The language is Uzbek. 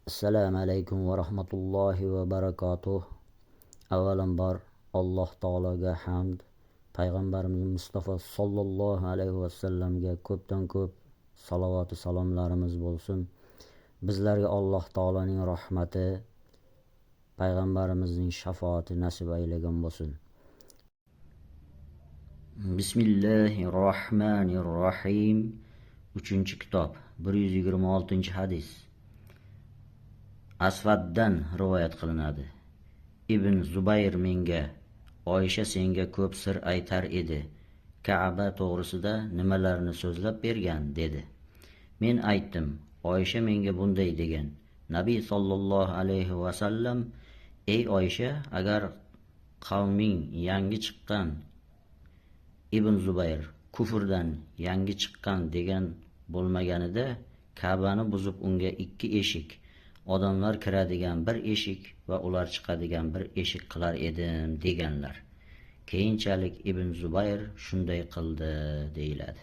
Assalomu alaykum va rahmatullohi va barakatuh. Avvalambor Alloh taologa hamd, payg'ambarimiz Mustafa sallallohu alayhi va sallamga ko'pdan ko'p salovat va salomlarimiz bo'lsin. Bizlarga Alloh taoloning rahmati, payg'ambarimizning shafoati nasib aylagan bo'lsin. Bismillahirrohmanirrohim. 3-kitob 126-hadis. Asvaddan rivoyat qilinadi. Ibn Zubayr menga, Oysha senga ko'p sir aytar edi. Ka'ba to'g'risida nimalarni so'zlab bergan dedi. Men aytdim, Oysha menga bunday degan. Nabiy sallallohu alayhi va sallam: "Ey Oysha, agar qavming yangi chiqqan Ibn Zubayr kufrdan yangi chiqqan degan bo'lmaganida Ka'bani buzib unga 2 eshik, odamlar kiradigan 1 eshik va ular chiqadigan 1 eshik qilar edim" deganlar. Keyinchalik Ibn Zubayr shunday qildi deyiladi.